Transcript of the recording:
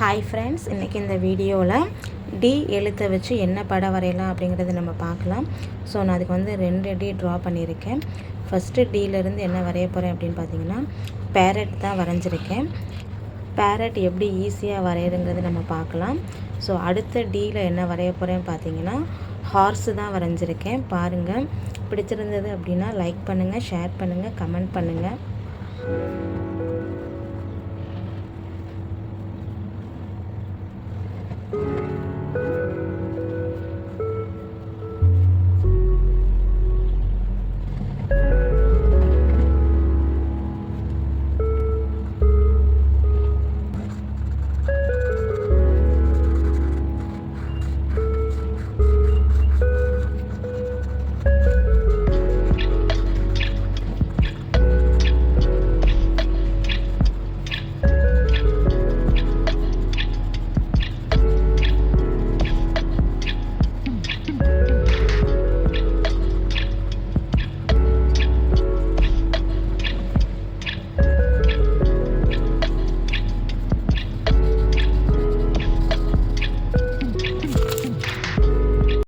Hi friends, இன்றைக்கி இந்த வீடியோவில் டி எழுத்தை வச்சு என்ன படம் வரையலாம் அப்படிங்கிறத நம்ம பார்க்கலாம். ஸோ நான் அதுக்கு வந்து 2 டி ட்ரா பண்ணியிருக்கேன். ஃபஸ்ட்டு டியிலேருந்து என்ன வரைய போகிறேன் அப்படின்னு பார்த்தீங்கன்னா, பேரட் தான் வரைஞ்சிருக்கேன். பேரட் எப்படி ஈஸியாக வரைகிறங்கிறது நம்ம பார்க்கலாம். ஸோ அடுத்த டியில் என்ன வரைய போகிறேன்னு பார்த்தீங்கன்னா, ஹார்ஸு தான் வரைஞ்சிருக்கேன். பாருங்கள், பிடிச்சிருந்தது அப்படின்னா லைக் பண்ணுங்கள், ஷேர் பண்ணுங்கள், கமெண்ட் பண்ணுங்கள்.